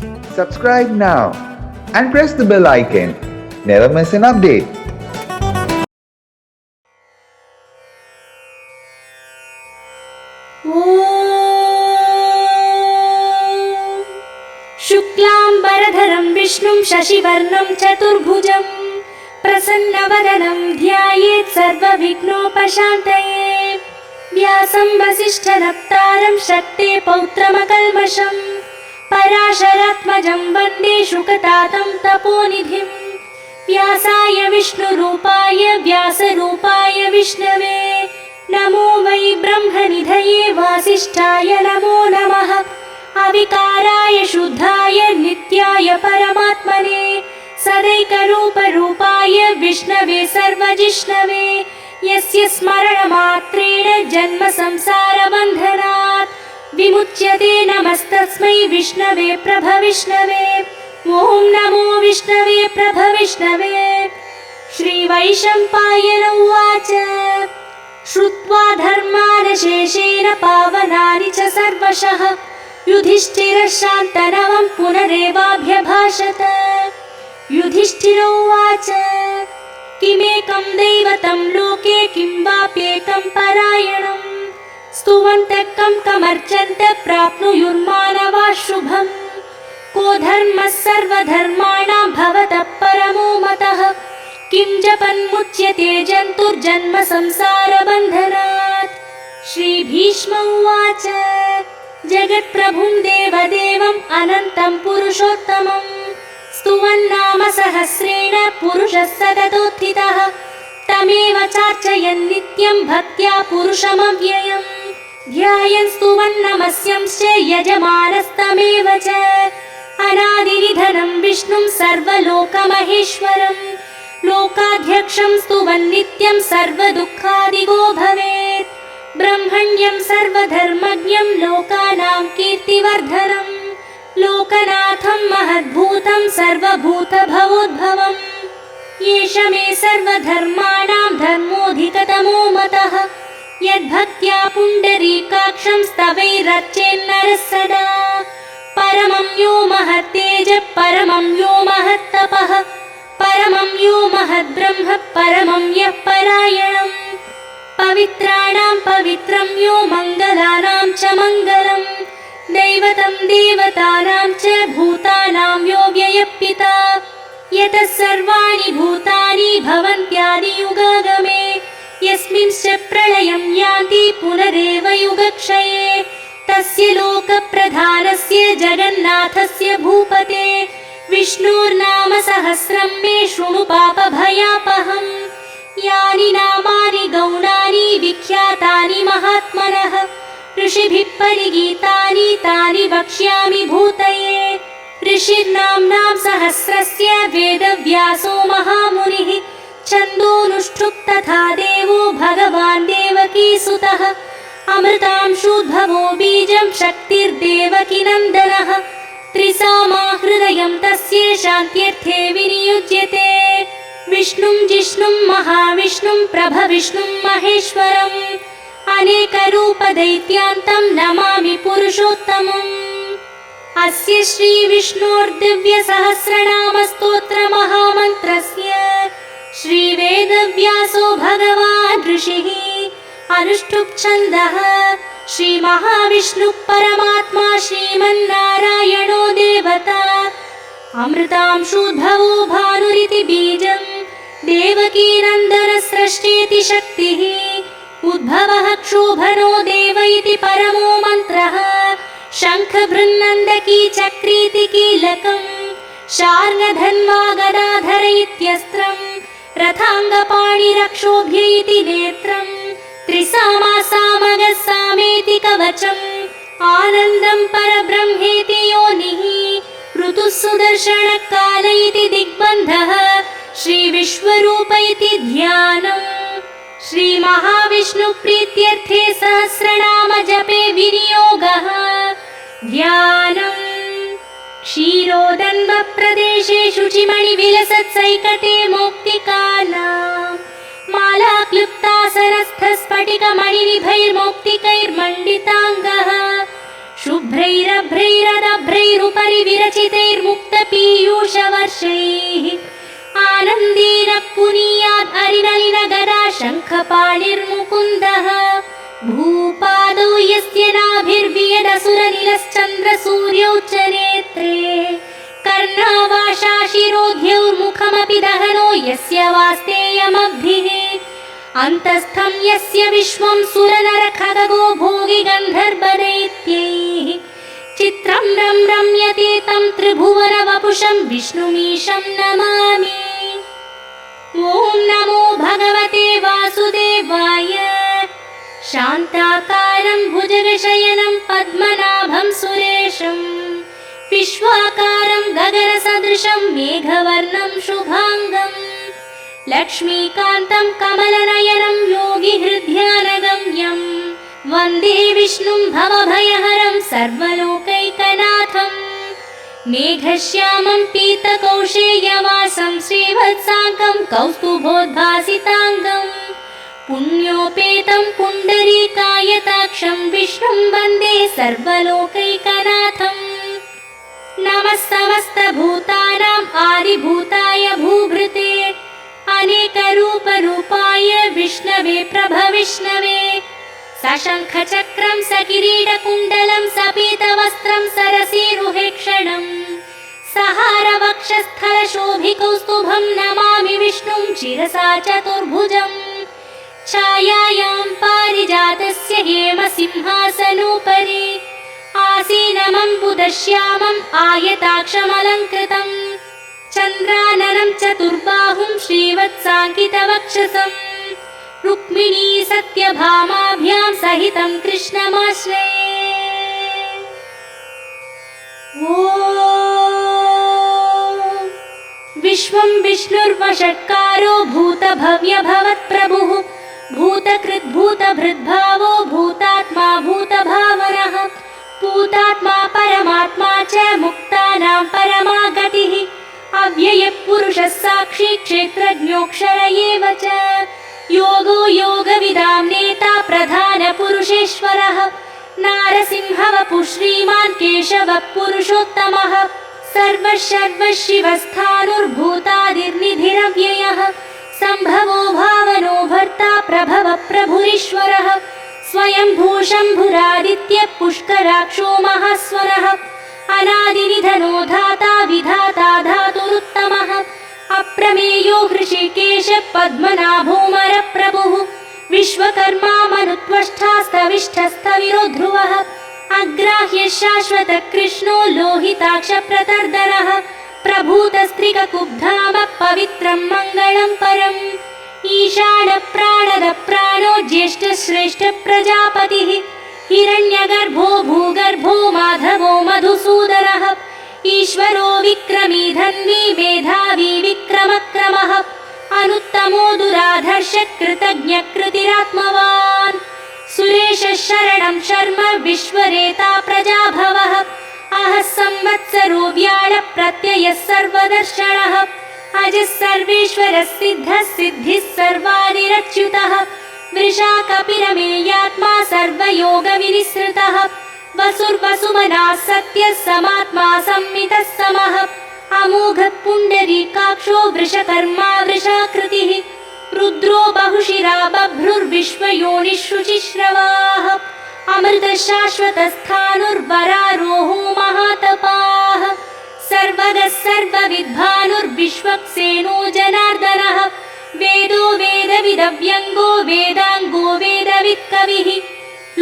Subscribe now and press the bell icon. Never miss an update. शुक्लाम्बरधरं विष्णुं शशिवर्णं चतुर्भुजं प्रसन्नवदनं ध्यायेत् सर्वविघ्नोपशान्तये। व्यासं वसिष्ठनप्तारं शक्ते पौत्रमकल्मषं पराशरात्मजं वन्दे शुकतातं तपोनिधिं। व्यासाय विष्णुरूपाय व्यासरूपाय विष्णवे नमो वै ब्रह्मनिधये वासिष्ठाय नमो नमः। अविकाराय शुद्धाय नित्याय परमात्मने सदैकरूपरूपाय विष्णवे सर्वजिष्णवे यस्य स्मरणमात्रेण जन्म संसारबन्धनात् विमुच्यते। नमस्तस्मै विष्णवे प्रभविष्णवे। ॐ नमो विष्णवे प्रभविष्णवे। श्रीवैशम्पायन उवाच श्रुत्वा धर्मानशेषेण पावनानि च सर्वशः युधिष्ठिरः शान्तनवं पुनरेवाभ्यभाषत। युधिष्ठिर उवाच किमेकं दैवतं लोके किं वाप्येकं परायणं स्तुवन्तः कं कमर्चन्तः प्राप्नुयुर्मानवाः शुभम्। को धर्मः सर्वधर्माणां भवतः परमो मतः किं जपन्मुच्यते जन्तुर्जन्म संसारबन्धनात्। श्रीभीष्म उवाच जगत्प्रभुं देवदेवम् अनन्तं पुरुषोत्तमं स्तुवन्नाम सहस्रेण पुरुषः सततोत्थितः तमेव चार्चयन् नित्यं भक्त्या पुरुषमव्ययम्। ध्यायन् स्तुवन्नमस्यंश्च यजमानस्तमेव च अनादिनिधनं विष्णुं सर्वलोकमहेश्वरम् लोकाध्यक्षं स्तुवन् नित्यं सर्वदुःखादिगो भवेत्। ब्रह्मण्यं सर्वधर्मज्ञं लोकानां कीर्तिवर्धनं लोकनाथं महद्भूतं सर्वभूतभवोद्भवम्। एष मे सर्वधर्माणां धर्मोऽधिकतमो मतः यद्भक्त्या पुण्डरीकाक्षं स्तवैरर्चेन्नरः सदा। परमं यो महत्तेजः परमं यो महत्तपः परमं यो महद्ब्रह्म परमं यः परायणम्। पवित्राणां पवित्रं यो मङ्गलानां च मङ्गलं दैवतं देवतानां च भूतानां यो व्ययः यतः सर्वाणि भूतानि भवन्त्यादियुगागमे यस्मिंश्च प्रलयं यान्ति पुनरेव युगक्षये तस्य लोकप्रधानस्य जगन्नाथस्य भूपते विष्णोर्नाम सहस्रं मे शृणु पापभयापहम्। यानि नामानि गौणानि विख्यातानि महात्मनः ऋषिभिः परिगीतानि तानि वक्ष्यामि भूतये। ऋषिर्नाम्नां सहस्रस्य वेदव्यासो महामुनिः छन्दोनुष्ठुप् तथा देवो भगवान् देवकीसुतः अमृतांशूद्भवो बीजं शक्तिर्देवकीनन्दनः त्रिसामा हृदयं तस्य शान्त्यर्थे विनियुज्यते। विष्णुं जिष्णुं महाविष्णुं प्रभविष्णुं महेश्वरम् अनेकरूपदैत्यान्तं नमामि पुरुषोत्तमम्। अस्य श्रीविष्णोर्दिव्यसहस्रनामस्तोत्रमहामन्त्रस्य श्रीवेदव्यासो भगवान् ऋषिः अनुष्ठुप् छन्दः श्रीमहाविष्णुः परमात्मा श्रीमन्नारायणो देवता अमृतांशूद्भवो भानुरिति बीजम् देवकीनन्दनस्रष्टेति शक्तिः उद्भवः क्षोभनो देव इति परमो मन्त्रः शङ्खभृन्नन्दकी चक्रीति कीलकम् शार्ङ्गधन्वा गदाधर इत्यस्त्रम् रथाङ्गपाणिरक्षोभ्य इति नेत्रम् त्रिसामा सामगः सामेति कवचम् आनन्दं परब्रह्मेति योनिः ऋतुः सुदर्शनकाल इति दिग्बन्धः श्रीविश्वरूप इति ध्यानम्। श्रीमहाविष्णुप्रीत्यर्थे सहस्रनाम जपे विनियोगः ध्यानम्। क्षीरोदन्वप्रदेशे शुचिमणिविलसत्सैकटे मौक्तिकानां माला क्लुप्तासनस्थस्फटिकमणिनिभैर्मौक्तिकैर्मण्डिताङ्गः शुभ्रैरभ्रैरदभ्रैरुपरि विरचितैर्मुक्तपीयूषवर्षैः आनन्देन पुनीयाद् अरिनलिन गदा शङ्खपाणिर्मुकुन्दः भूपादौ यस्य नाभिर्वियदसुरनिलश्चन्द्रसूर्यौ च नेत्रे कर्णावाशाशिरोध्यौ मुखमपि दहनो यस्य वास्तेयमब्धिः अन्तस्थं यस्य विश्वं सुरनरखगो भोगि गन्धर्वदैत्यैः चित्रं रम्यते तं त्रिभुवनवपुषं विष्णुमीशं नमामि। ॐ नमो भगवते वासुदेवाय। शान्ताकारं भुजगशयनं पद्मनाभं सुरेशं विश्वाकारं गगनसदृशं मेघवर्णं शुभाङ्गं लक्ष्मीकान्तं कमलनयनं योगिहृद्यानगम्यं वन्दे विष्णुं भवभयहरं सर्वलोकैकनाथं मेघश्यामं पीतकौशेयवासं श्रीवत्साङ्गं कौस्तुभोद्भासिताङ्गं पुण्योपेतं पुण्डरीकायताक्षं विष्णुं वन्दे सर्वलोकैकनाथं नमः समस्तभूतानाम् आदिभूताय भूभृते अनेकरूपरूपाय विष्णवे प्रभविष्णवे सशङ्खचक्रं सकिरीटकुण्डलं सपीतवस्त्रं सरसीरुहेक्षणं सहारवक्षस्थलशोभिकौस्तुभं नमामि विष्णुं शिरसा चतुर्भुजम् छायायां पारिजातस्य हेमसिंहासनोपरि आसीनमम्बुदश्यामम् आयताक्षमलङ्कृतं चन्द्राननं चतुर्बाहुं श्रीवत्साङ्कितवक्षसं रुक्मिणी सत्यभामाभ्यां सहितं कृष्णमाश्रये। ॐ विश्वं विष्णुर्वषट्कारो भूतभव्यभवत्प्रभुः भूतकृद्भूतभृद्भावो भूतात्मा भूतभावनः भूतात्मा परमात्मा च मुक्तानां परमा गतिः अव्ययपुरुषः साक्षी क्षेत्रज्ञोऽक्षर एव च योगो योगविदां नेता प्रधानपुरुषेश्वरः नारसिंहवपुः श्रीमान् केशवः पुरुषोत्तमः सर्वशिवस्थानुर्भूतादिर्निधिरव्ययः सम्भवो भावनो भर्ता प्रभव प्रभुरीश्वरः स्वयंभूशम्भुरादित्य पुष्कराक्षो महास्वरः अनादिनिधनो धाता विधाता धातुरुत्तमः अप्रमेयो हृषिकेश पद्मनाभो मरप्रभुः विश्वकर्मा मनुत्वष्टास्तविष्ठस्तविरो ध्रुवः अग्राह्य शाश्वत कृष्णो लोहिताक्ष प्रतर्दनः प्रभूतस्त्रिककुब्धाम पवित्रं मङ्गलं परम् ईशान प्राणद प्राणो ज्येष्ठ श्रेष्ठ प्रजापतिः हिरण्यगर्भो भूगर्भो माधवो मधुसूदनः ईश्वरो विक्रमी धन्वी मेधावी विक्रमक्रमः अनुत्तमो दुराधर्ष कृतज्ञ कृतिरात्मवान् सुरेश शरणं शर्म विश्वरेता प्रजाभवः अहः संवत्सरो व्याळ प्रत्ययः सर्वदर्शनः अजः सर्वेश्वरः सिद्धः सिद्धिः सर्वादिरच्युतः वृषाकपिरमेयात्मा सर्वयोगविनिसृतः वसुर्वसुमनः सत्यः समात्मा संमितः समः अमोघः पुण्डरीकाक्षो वृषकर्मा वृषाकृतिः रुद्रो बहुशिरा बभ्रुर्विश्वयोनिः शुचिश्रवाः अमृतशाश्वतस्थानुर्वरारोहो महातपाः सर्वगः सर्वविद्भानुर्विश्वक्सेनो जनार्दनः वेदो वेदविदव्यङ्गो वेदाङ्गो वेदवित्कविः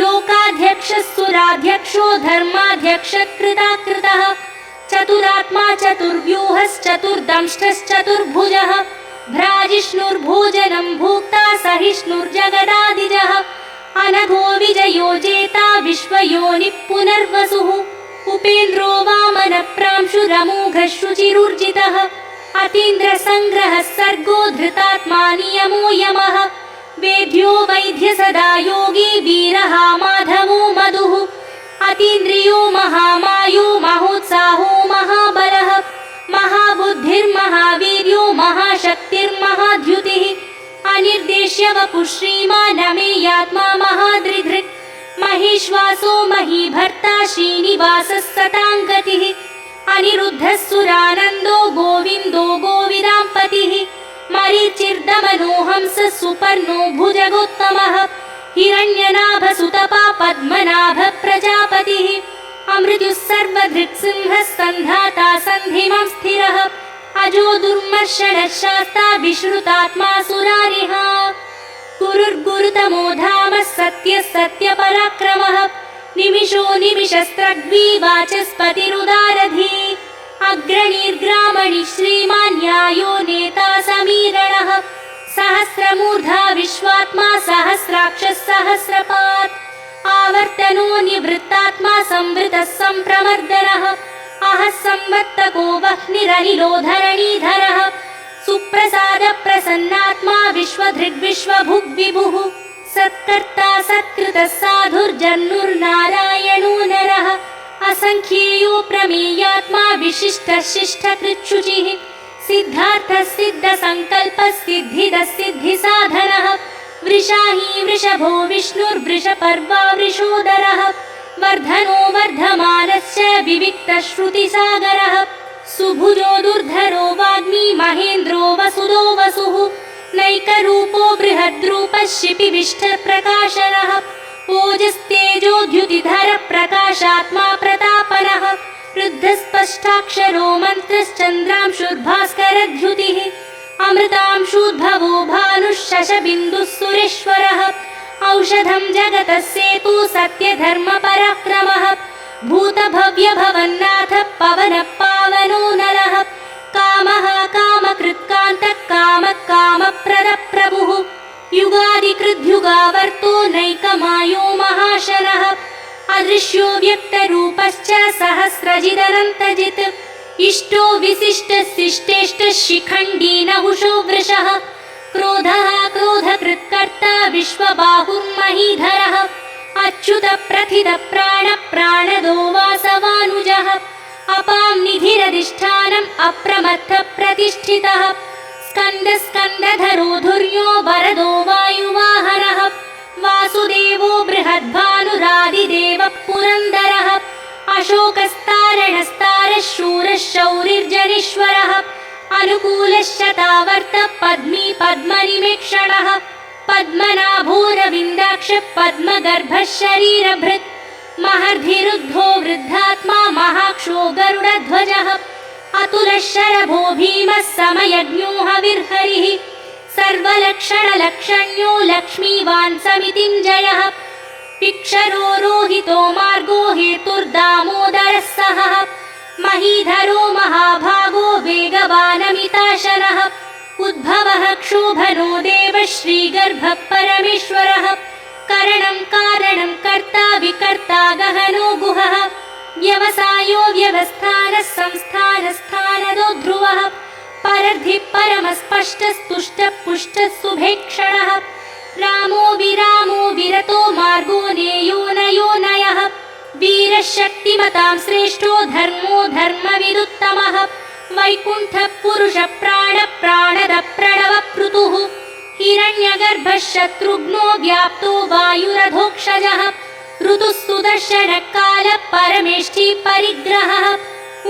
लोकाध्यक्षः सुराध्यक्षो धर्माध्यक्षः कृताकृतः चतुरात्मा चतुर्व्यूहश्चतुर्दंष्टश्चतुर्भुजः भ्राजिष्णुर्भोजनं भोक्ता सहिष्णुर्जगदादिजः अनघो विजयो जेता विश्वयोनिः पुनर्वसुः उपेन्द्रो वामनप्रांशुरमोघः शुचिरूर्जितः अतीन्द्रसङ्ग्रहः सर्गो धृतात्मा नियमो यमः वेद्यो वैद्य सदा योगी वीरः माधवो मधुः अतीन्द्रियो महामायो महोत्साहो महाबलः महाबुद्धिर्महावीर्यो महाशक्तिर्महाद्युतिः अनिर्देश्य वपुः श्रीमान् अमेयात्मा महादृधृक् महेश्वासो महीभर्ता श्रीनिवासः सताङ्गतिः अनिरुद्धः सुरानन्दो गोविन्दो गोविदाम्पतिः मरीचिर्दमनोहंसः सुपर्णो भुजगोत्तमः हिरण्यनाभसुतपा पद्मनाभ प्रजापतिः अमृत्युः सर्वधृक्सिंहः सन्धाता सन्धिमं स्थिरः अजो दुर्मर्षणः शास्ता विश्रुतात्मा सुरारिः गुरुर्गुरुतमो धामः सत्यः सत्यपराक्रमः निमिषो निमिषस्त्रग्वी वाचस्पतिरुदारधी अग्रणीर्ग्रामणि श्रीमान् न्यायो नेता समीरणः सहस्रमूर्धा विश्वात्मा सहस्राक्षः सहस्रपात् आवर्तनो निवृत्तात्मा संवृतः सम्प्रमर्दनः अहः संवर्तको वह्निरनिलो धरणीधरः सुप्रसाद प्रसन्नात्मा विश्वधृग्विश्वभुग्विभुः सत्कर्ता सत्कृतः साधुर्जन्नुर्नारायणो नरः असङ्ख्येयो प्रमेयात्मा विशिष्टः शिष्टकृच्छुचिः सिद्धार्थः सिद्धसङ्कल्पः सिद्धिदः सिद्धिसाधनः वृषाही वृषभो विष्णुर्वृषपर्वा वृषोदरः वर्धनो वर्धमानश्च विविक्तः श्रुतिसागरः सुभुजो दुर्धरो वाग्मी महेन्द्रो वसुदो वसुः नैकरूपो बृहद्रूपः शिपिविष्टप्रकाशनः ओजस्तेजोद्युतिधर प्रकाशात्मा प्रतापनः वृद्धस्पष्टाक्षरो मन्त्रश्चन्द्रांशुर्भास्करद्युतिः अमृतांशूद्भवो भानुः शशबिन्दुः सुरेश्वरः औषधं जगतः सेतु सत्यधर्मपराक्रमः भूतभव्यभवन्नाथ पवनः पावनो नरः कामः कामकृत्कान्तः कामः कामप्रदप्रभुः युगादिकृद्युगावर्तो नैकमायो महाशनः अदृश्यो व्यक्तरूपश्च सहस्रजिदनन्तजित् इष्टो विशिष्टशिष्टेष्टः शिखण्डी नहुषो वृषः क्रोधः क्रोधकृत्कर्ता विश्वबाहुर्महीधरः अच्युत प्रथित प्राण प्राणदो वासवानुजः अपां निधिरधिष्ठानम् अप्रमत्थ प्रतिष्ठितः स्कन्द स्कन्दधरो धुर्यो वरदो वायुवाहनः वासुदेवो बृहद्भानुरादिदेवः पुरन्दरः अशोकस्तारणस्तारः शूरः शौरिर्जनीश्वरः अनुकूलश्चतावर्त पद्मी पद्मनिमेक्षणः पद्मनाभोरविन्दाक्ष पद्मगर्भः शरीरभृत् महर्धिरुद्धो वृद्धात्मा महाक्षो गरुडध्वजः अतुलः शरभो भीमः समयज्ञो हविर्हरिः सर्वलक्षणलक्षण्यो लक्ष्मीवान् समितिञ्जयः पिक्षरो रोहितो मार्गो हेतुर्दामोदरः सहः महीधरो महाभागो वेगवानमिताशनः उद्भवः क्षोभनो देवः श्रीगर्भः परमेश्वरः करणं कारणं कर्ता विकर्ता गहनो गुहः व्यवसायो व्यवस्थानः संस्थानस्थानदो ध्रुवः परर्धिः परमस्पष्टस्तुष्टः पुष्टः सुभेक्षणः रामो विरामो विरतो मार्गो नेयो नयो नयः वीरः शक्तिमतां श्रेष्ठो धर्मो धर्मविदुत्तमः वैकुण्ठः पुरुषः प्राणः प्राणदः प्रणवपृतुः हिरण्यगर्भः शत्रुघ्नो व्याप्तो वायुरधोक्षजः ऋतुः सुदर्शनकालः परमेष्ठी परिग्रहः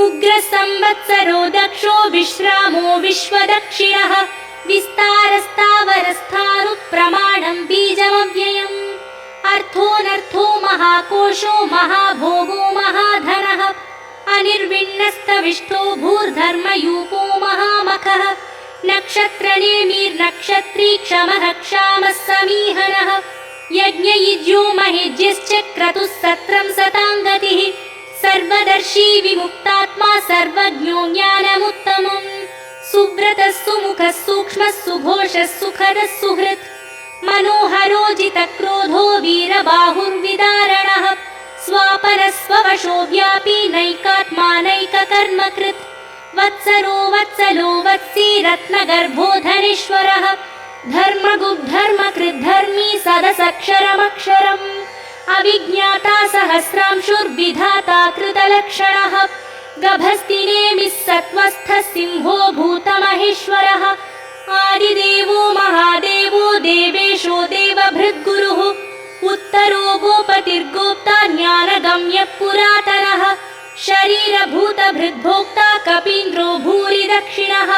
उग्रः संवत्सरो दक्षो विश्रामो विश्वदक्षिणः विस्तारस्तावरस्थाणुः प्रमाणं बीजमव्ययम् अर्थोऽनर्थो महाकोशो महाभोगो महाधनः अनिर्विण्णस्तविष्टो भूर्धर्मयूपो महामखः नक्षत्रनेमिर्नक्षत्री क्षमः क्षामः समीहनः यज्ञयुज्यो महेज्यश्च क्रतुः सत्रं सताङ्गतिः सर्वदर्शी विमुक्तात्मा सर्वज्ञो ज्ञानमुत्तमम् सुव्रतः सुमुखः सूक्ष्मः सुघोषः सुखदः सुहृत् मनोहरोजितक्रोधो वीरबाहुर्विदारणः स्वापनः स्ववशो व्यापी नैकात्मा नैककर्मकृत् वत्सरो वत्सलो वत्सी रत्नगर्भो धनेश्वरः धर्मगुग्धर्मकृद्धर्मी सदसक्षरमक्षरम् अविज्ञाता सहस्रांशुर्विधाता कृतलक्षणः गभस्तिनेमिः सत्त्वस्थः सिंहो भूतमहेश्वरः आदिदेवो महादेवो देवेशो देवभृद्गुरुः उत्तरो गोपतिर्गोप्ता ज्ञानगम्यः पुरातनः शरीरभूतभृद्भोक्ता कपीन्द्रो भूरि दक्षिणः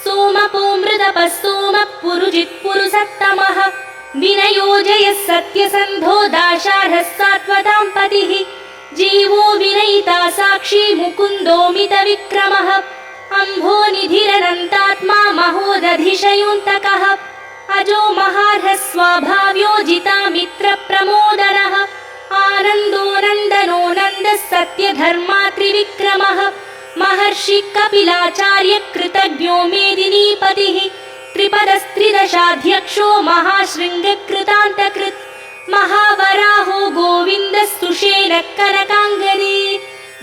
सोमपो मृदपः सोमः पुरुजित् पुरुषत्तमः विनयोजयः सत्यसन्धो दाशार्हः सात्वतां पतिः जीवो विनयिता साक्षी मुकुन्दोमितविक्रमः अम्भोनिधिरनन्तात्मा महोदधिशयोऽन्तकः अजो महार्हः स्वाभाव्यो जितामित्रप्रमोदनः आनन्दो नन्दनो नन्दः सत्यधर्मा त्रिविक्रमः महर्षि कपिलाचार्य कृतज्ञो मेदिनीपतिः त्रिपदस्त्रिदशाध्यक्षो महाशृङ्गकृतान्तकृत् महावराहो गोविन्दः सुषेणः कनकाङ्गदी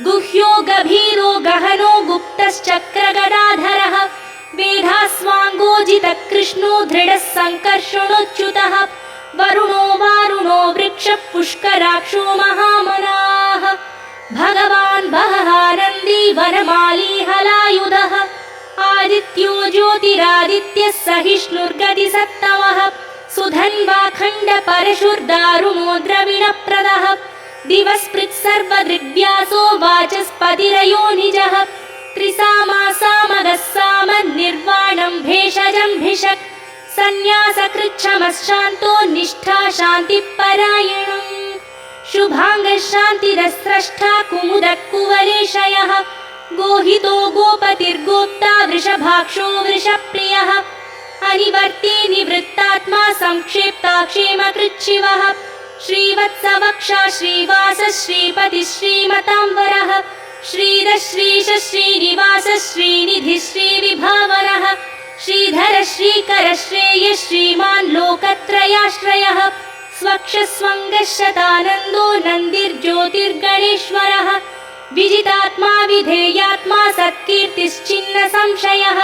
गुह्यो गभीरो गहनो गुप्तश्चक्रगदाधरः वेधास्वाङ्गोजितः कृष्णो दृढः सङ्कर्षणोच्युतः वरुणो वारुणो वृक्षः पुष्कराक्षो महामनाः भगवान् बहहानन्दी वनमाली हलायुधः आदित्यो ज्योतिरादित्यः सहिष्णुर्गतिसत्तमः सुधन्वाखण्ड परशुर्दारुणो द्रविणप्रदः दिवस्पृक् सर्वदृग्व्यासो वाचस्पतिरयो निजः त्रिसामा सामगः सामनिर्वाणं भेषजं भिषक् सन्न्यासकृच्छमशान्तो निष्ठा शान्तिपरायणम् शुभाङ्गः शान्तिरस्रष्टा कुमुदः कुवलेशयः गोहितो गोपतिर्गोप्ता वृषभाक्षो वृषप्रियः अनिवर्ती निवृत्तात्मा संक्षेप्ता क्षेमकृच्छिवः श्रीवत्सवक्षा श्रीवासः श्रीपतिः श्रीमताम्बरः श्रीधः श्रीश श्रीनिवासः श्रीनिधिः श्रीविभावरः श्रीधर श्रीकर श्रेयः श्रीमान् लोकत्रयाश्रयः स्वक्षस्वङ्गः शतानन्दो नन्दिर्ज्योतिर्गणेश्वरः विजितात्मा विधेयात्मा सत्कीर्तिश्चिन्न संशयः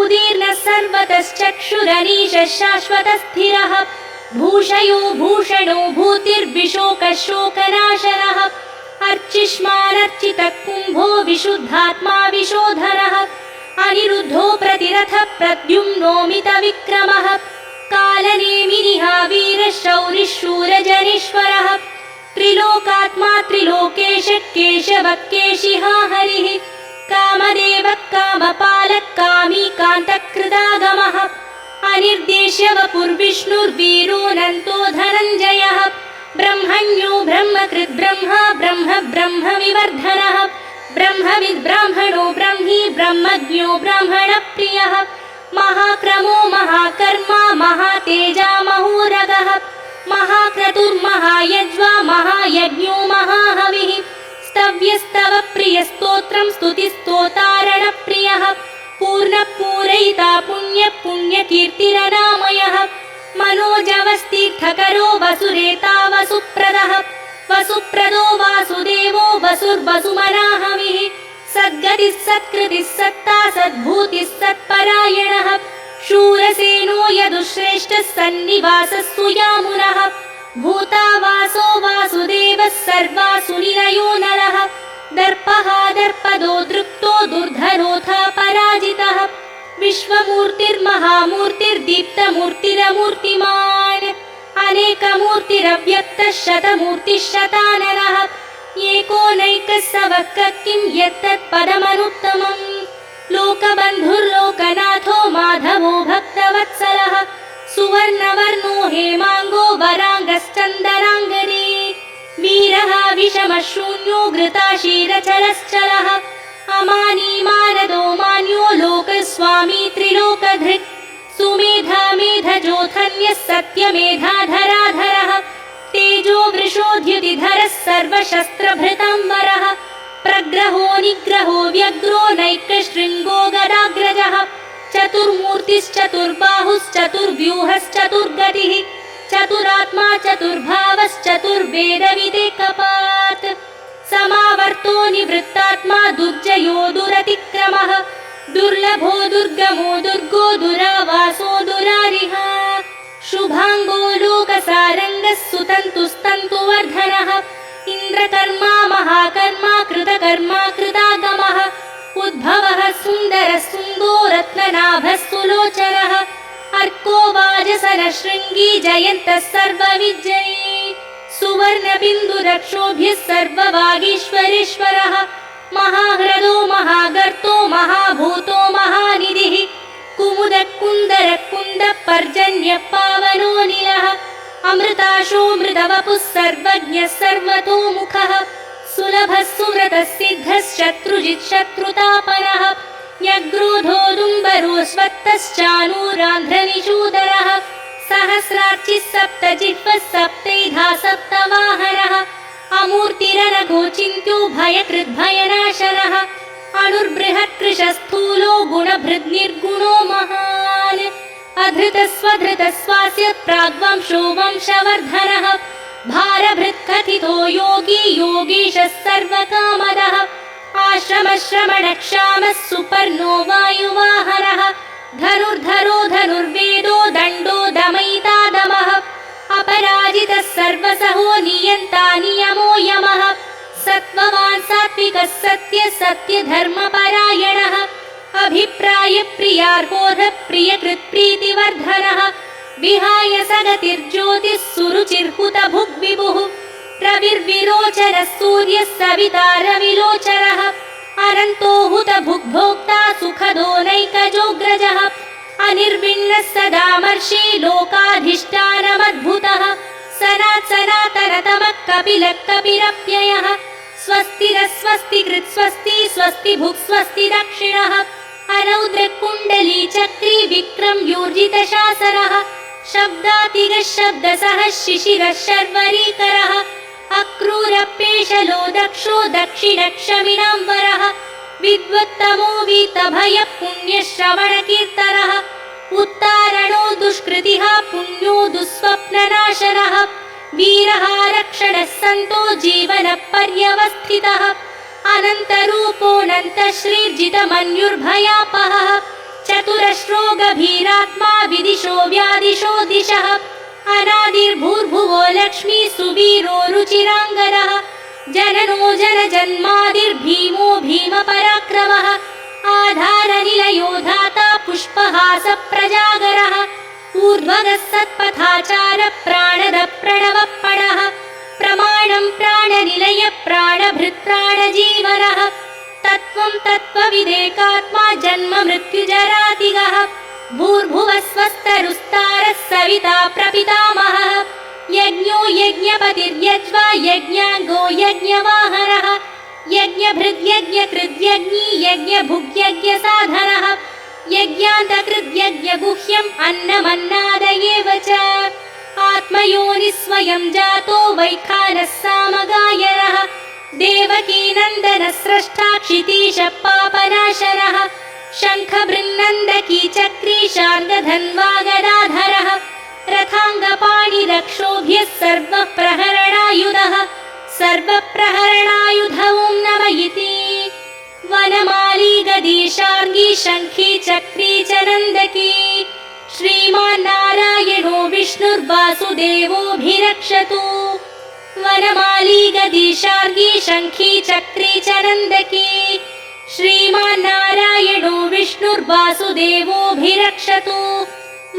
उदीर्णः सर्वतश्चक्षुरनीशः शाश्वतस्थिरः भूषयो भूषणो भूतिर्विशोकः शोकनाशनः अर्चिष्मानर्चितः कुम्भो विशुद्धात्मा विशोधरः अनिरुद्धो प्रतिरथः प्रद्युम्नोमितविक्रमः कालनेमिनिहा वीरः शौरिः शूरजनेश्वरः त्रिलोकात्मा त्रिलोकेशः केशवः केशिहा हरिः कामदेवः कामपालः कामी कान्तकृदागमः अनिर्देश्य वपुर्विष्णुर्वीरोऽनन्तो धनञ्जयः ब्रह्मण्यो ब्रह्मकृद् ब्रह्मा ब्रह्म ब्रह्मविवर्धनः ब्रह्मविद् ब्राह्मणो ब्रह्मी ब्रह्मज्ञो ब्राह्मणप्रियः महाक्रमो महाकर्मा महातेजा महोरगः महाक्रतुर्महायज्वा महायज्ञो महाहविः स्तव्यस्तव प्रियस्तोत्रं स्तुतिस्तोतारणप्रियः पूर्णपूरयिता पुण्यकीर्तिरनामयः मनोजवस्तीर्थकरो वसुरेता वसुप्रदः वसुप्रदो वासुदेवो वसुर्वसुमनाहविः सद्गतिः सत्कृतिः सत्ता सद्भूतिः सत्परायणः शूरसेनो यदुश्रेष्ठः सन्निवासः सुयामुनः भूतावासो वासुदेवः सर्वासुनिलयो नरः दर्पः दर्पदो दृप्तो दुर्धरोऽथा पराजितः विश्वमूर्तिर्महामूर्तिर्दीप्तमूर्तिरमूर्तिमान् अनेकमूर्तिरव्यक्तः शतमूर्तिः शताननः एकोनैकः स वक् किं यत्तत्पदमनुत्तमम् लोकबन्धुर्लोकनाथो माधवो भक्तवत्सलः सुवर्णवर्णो हेमाङ्गो वराङ्गश्चन्दनाङ्गनी वीरः विषमशून्यो घृताशीरचलश्चलः अमानी मानदो मान्यो लोकस्वामी त्रिलोकधृक् सुमेधा मेधजोधन्यः सत्यमेधाधराधरः तेजो वृषोद्युतिधरः सर्वशस्त्रभृताम्बरः प्रग्रहो निग्रहो व्यग्रो नैकशृङ्गो गदाग्रजः चतुर्मूर्तिश्चतुर्बाहुश्चतुर्व्यूहश्चतुर्गतिः चतुरात्मा चतुर्भावश्चतुर्वेदविदेकपात् समावर्तो निवृत्तात्मा दुर्जयो दुरतिक्रमः दुर्लभो दुर्गमो दुर्गो दुरावासो दुरारिः शुभाङ्गो लोकसारङ्गः सुतन्तुस्तन्तुवर्धनः इन्द्रकर्मा महाकर्मा कृतकर्मा कृतागमः उद्भवः सुन्दरः सुन्दो रत्ननाभः सुलोचनः अर्को वाजसनशृङ्गी जयन्तः सर्वविजयी सुवर्णबिन्दुरक्षोभ्यः सर्ववागीश्वरेश्वरः महाह्रदो महागर्तो महाभूतो महानिधिः कुमुदकुन्दरकुन्दपर्जन्यपावनो निलः अमृताशो मृतवपुः सर्वज्ञः सर्वतोमुखः सुलभः सुव्रतः सिद्धः शत्रुजित् शत्रुतापनः न्यग्रोधोदुम्बरो स्वत्तश्चानूरान्ध्रनिषूदरः सहस्रार्चिः सप्तजिह्वः सप्तैधा सप्तवाहनः अमूर्तिरनघोचिन्त्यो भयकृद्भयनाशनः अणुर्बृहत्कृशस्थूलो गुणभृद्निर्गुणो महान् अधृतस्वधृतस्वास्य प्राग्वंशो वंशवर्धनः भारभृत्कथितो योगी योगीशः सर्वकामदः आश्रमश्रमणक्षामः सुपर्णो वायुवाहनः धनुर्धरो धनुर्वेदो दण्डो दमयिता दमः अपराजितः सर्वसहो नियन्ता नियमो यमः सत्त्ववान् सात्विकः सत्यः सत्यधर्मपरायणः अभिप्रायप्रियार्होधः प्रियकृत्प्रीतिवर्धनः विहाय सगतिर्ज्योतिः सुरुचिर्हुतभुग्विभुः रविर्विरोचनः सूर्यः सविता रविलोचनः अनन्तो हुतभुग्भोक्ता सुखदो नैकजोऽग्रजः अनिर्विण्णः सदामर्षि लोकाधिष्ठानमद्भुतः सनातनतमः कपिलः कपिरप्ययः स्वस्तिरः स्वस्तिकृत् स्वस्ति स्वस्ति भुक् स्वस्ति दक्षिणः अरौद्रकुण्डली चक्री विक्रम्यूर्जितशासनः शब्दातिगः शब्दसः शिशिरः शर्वरीकरः अक्रूरपेशलो दक्षो दक्षिणक्षमिणाम्बरः विद्वत्तमो वीतभयः पुण्यश्रवणकीर्तनः उत्तारणो दुष्कृतिः पुण्यो दुःस्वप्ननाशनः वीरः रक्षणः सन्तो जीवनपर्यवस्थितः अनन्तरूपोऽनन्तश्रीर्जितमन्युर्भयापहः चतुरश्रो गभीरात्मा विदिशो व्यादिशो दिशः अनादिर्भूर्भुवो लक्ष्मी सुवीरो रुचिराङ्गरः जननो जनजन्मादिर्भीमो भीमपराक्रमः आधारनिलयो धाता पुष्पहासप्रजागरः ऊर्ध्वगः सत्पथाचारः प्राणदः प्रणवप्पणः प्रमाणं प्राणनिलय प्राणभृत्प्राणजीवनः तत्त्वं तत्त्वविदेकात्मा जन्म मृत्युजरातिगः भूर्भुवः स्वस्तरुस्तारः सविता प्रपितामहः यज्ञो यज्ञपतिर्यज्वा यज्ञाङ्गो यज्ञवाहनः यज्ञभृद्यज्ञकृद्यज्ञी यज्ञभुग्यज्ञसाधनः यज्ञान्तकृद्यज्ञगुह्यम् अन्नमन्नादयेव च आत्मयोनिः स्वयं जातो वैखानः सामगायनः देवकीनन्दनः स्रष्टा क्षितीशः पापनाशनः शङ्खबृन्नन्दकी चक्री शार्ङ्गधन्वागदाधरः रथाङ्गपाणिरक्षोभ्यः सर्वप्रहरणायुधः सर्वप्रहरणायुध ॐ नम इति वनमाली गदी शार्ङ्गी शङ्खी चक्री च नन्दकी श्रीमान्नारायणो विष्णुर्वासुदेवोऽभिरक्षतु वनमाली गदी शार्ङ्गी शङ्खी चक्री च नन्दकी श्रीमान्नारायणो विष्णुर्वासुदेवोऽभिरक्षतु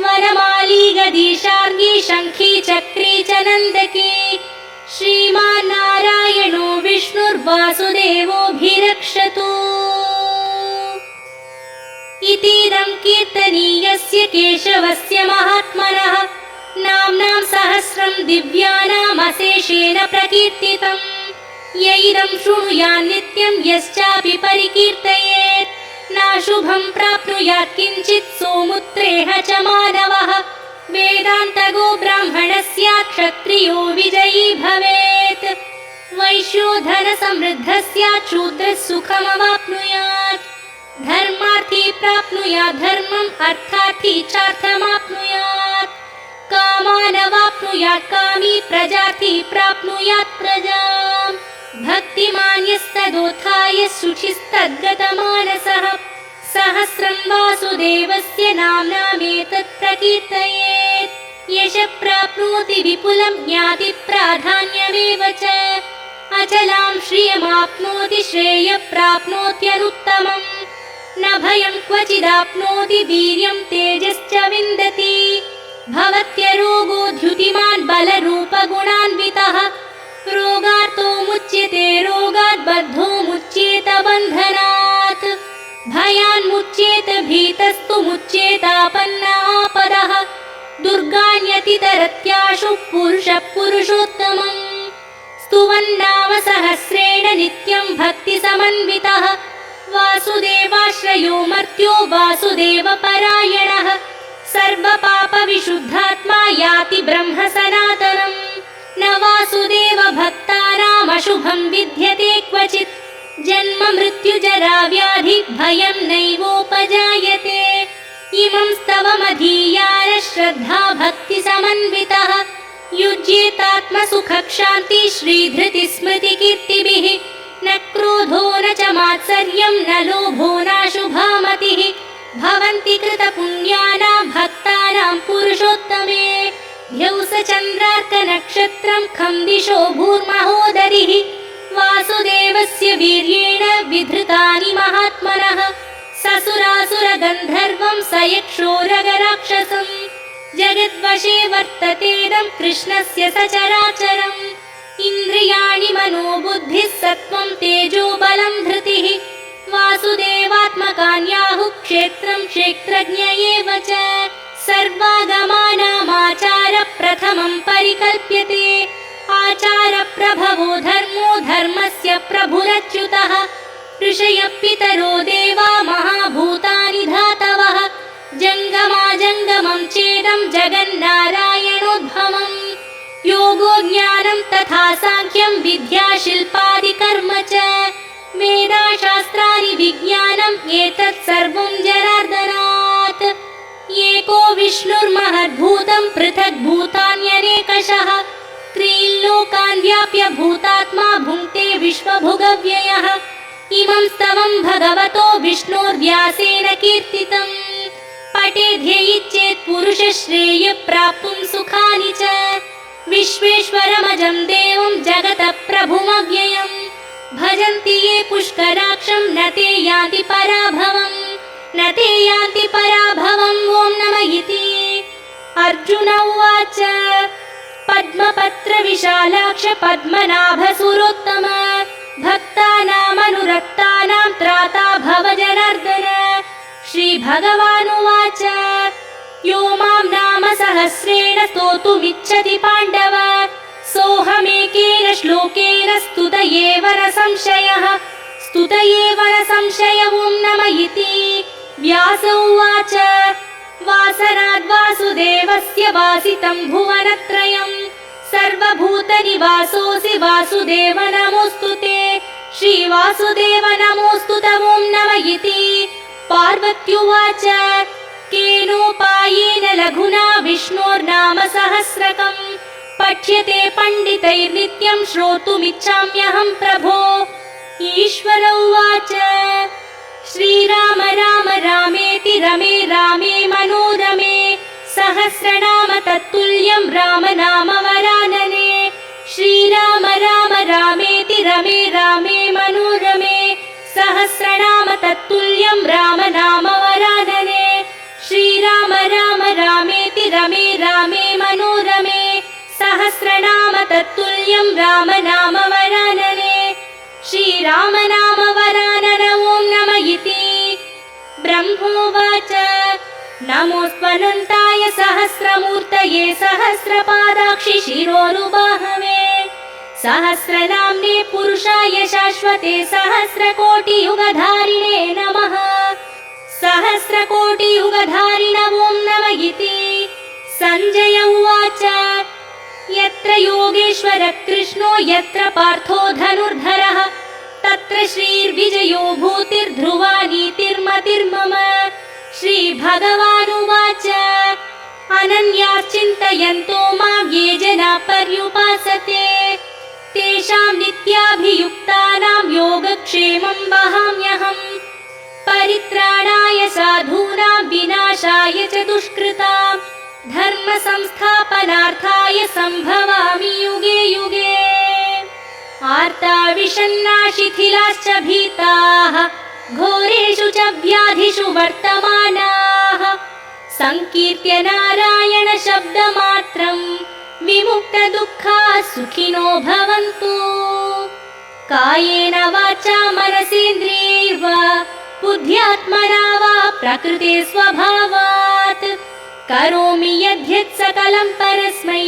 वनमाली गदी शार्ङ्गी शङ्खी चक्री च नन्दकी श्रीमान्नारायणो विष्णुर्वासुदेवोऽभिरक्षतु इतीदं कीर्तनीयस्य केशवस्य महात्मनः नाम्नां सहस्रं दिव्यानामशेषेण प्रकीर्तितम् य इदं शृणुयात् नित्यं यश्चापि परिकीर्तयेत् नाशुभं प्राप्नुयात् किञ्चित् सोमुत्रेह च मानवः वेदान्तगो ब्राह्मणः स्यात् क्षत्रियो विजयी भवेत् वैश्यो धनसमृद्धः स्यात् शूद्रः सुखमवाप्नुयात् धर्मार्थी प्राप्नुयात् धर्मम् अर्थार्थी चार्थमाप्नुयात् कामानवाप्नुयात् कामी प्रजार्थी प्राप्नुयात् प्रजाम् भक्तिमान् यस्तदोत्थाय शुचिस्तद्गतमानसः सहस्रं वासुदेवस्य नाम्नामेतत् प्रकीर्तयेत् यशः प्राप्नोति विपुलं ज्ञाति प्राधान्यमेव च अचलां श्रियमाप्नोति श्रेयः प्राप्नोत्यनुत्तमम् न भयं क्वचिदाप्नोति वीर्यं तेजश्च विन्दति भवत्यरोगो द्युतिमान् बलरूपगुणान्वितः रोगार्तो मुच्यते रोगात् बद्धो मुच्येत बन्धनात् भयान्मुच्येत भीतस्तु मुच्येतापन्नापदः दुर्गाण्यतितरत्याशु पुरुषः पुरुषोत्तमम् स्तुवन्नाम सहस्रेण नित्यं भक्तिसमन्वितः वासुदेवाश्रयो मर्त्यो वासुदेवपरायणः सर्वपापविशुद्धात्मा याति ब्रह्म सनातनम् न वासुदेव भक्तानामशुभं विद्यते क्वचित् जन्म मृत्युजरा व्याधि भयं नैवोपजायते इमं स्तवमधीयाय श्रद्धा भक्तिसमन्वितः युज्येतात्मसुखक्षान्ति श्रीधृतिस्मृतिकीर्तिभिः न क्रोधो न च मात्सर्यं न लोभो नाशुभा मतिः भवन्ति कृतपुण्यानां भक्तानां पुरुषोत्तमे ध्यौसचन्द्रार्कनक्षत्रं खं दिशो भूर्महोदरिः वासुदेवस्य वीर्येण विधृतानि महात्मनः ससुरासुरगन्धर्वं स यक्षोरगराक्षसम् जगद्वशे वर्ततेदं कृष्णस्य सचराचरम् इन्द्रियाणि मनोबुद्धिः सत्त्वं तेजो बलं धृतिः वासुदेवात्मकान्याहुः क्षेत्रं क्षेत्रज्ञ एव च सर्वागमानामाचार प्रथमं परिकल्प्यते आचारप्रभवो धर्मो धर्मस्य प्रभुरच्युतः ऋषयः पितरो देवा महाभूतानि धातवः जङ्गमाजङ्गमं चेदं जगन्नारायणोद्भवम् योगो ज्ञानं तथा साङ्ख्यं विद्या शिल्पादिकर्म च वेदाशास्त्राणि विज्ञानम् एतत् सर्वं जनार्दनात् एको विष्णुर्महद्भूतं पृथग्भूतान्यनेकशः त्रीन् लोकान् व्याप्य भूतात्मा भुङ्क्ते विश्वभुगव्ययः इमं स्तवं भगवतो विष्णोर्व्यासेन कीर्तितम् पठेद्यैच्छेत् पुरुषश्रेय प्राप्तुं सुखानि च विश्वेश्वरमजं देवं जगतः प्रभुमव्ययम् भजन्ति ये पुष्कराक्षं न ते यान्ति पराभवम् न ते यान्ति पराभवम् ॐ नमः इति अर्जुन उवाच पद्मपत्रविशालाक्ष पद्मनाभसुरोत्तम भक्तानामनुरक्तानां त्राता भव जनार्दन श्रीभगवानुवाच यो मां नाम सहस्रेण स्तोतुमिच्छति पाण्डव सोऽहमेकेन श्लोकेन स्तुत एव न संशयः स्तुत एव न संशय ॐ नमः इति व्यास उवाच वासनाद्वासुदेवस्य वासितं भुवनत्रयम् सर्वभूतनिवासोऽसि वासुदेव नमोऽस्तु ते श्रीवासुदेव नमोऽस्तु तं ॐ नमः इति पार्वत्युवाच केनोपायेन लघुना विष्णोर्नाम सहस्रकम् पठ्यते पण्डितैर्नित्यं श्रोतुमिच्छाम्यहं प्रभो ईश्वर उवाच श्रीराम राम रामेति रमे रामे मनोरमे सहस्रनाम तत्तुल्यं राम नाम वरानने श्रीराम राम रामेति रमे रामे मनोरमे सहस्रनाम तत्तुल्यं राम नाम वरानने श्रीराम राम रामेति रमे रामे मनोरमे सहस्रनाम तत्तुल्यं राम नाम वरानने श्रीराम नाम वरानन ॐ नमः इति ब्रह्मोवाच नमोऽस्त्वनन्ताय सहस्रमूर्तये सहस्रपादाक्षि शिरोरुबाहवे सहस्रनाम्ने पुरुषाय शाश्वते सहस्रकोटियुगधारिणे नमः सहस्रकोटियुगधारिण ॐ नमः इति सञ्जय उवाच यत्र योगेश्वरः कृष्णो यत्र पार्थो धनुर्धरः तत्र श्रीर्विजयो भूतिर्ध्रुवा नीतिर्मतिर्मम श्रीभगवानुवाच अनन्याश्चिन्तयन्तो मां ये जनाः पर्युपासते तेषां नित्याभियुक्तानां योगक्षेमं वहाम्यहम् परित्राणाय साधूनां विनाशाय च दुष्कृतां धर्म संस्थापनार्थाय सम्भवामि युगे युगे आर्ता विषण्णा शिथिलाश्च भीताः घोरेषु च व्याधिषु वर्तमानाः संकीर्त्य नारायण शब्दमात्रं विमुक्तदुःखाः सुखिनो भवन्तु। कायेन वाचा मनसेन्द्रियैर्वा बुद्ध्यात्मना वा प्रकृते स्वभावात् करोमि यद्यत् सकलं परस्मै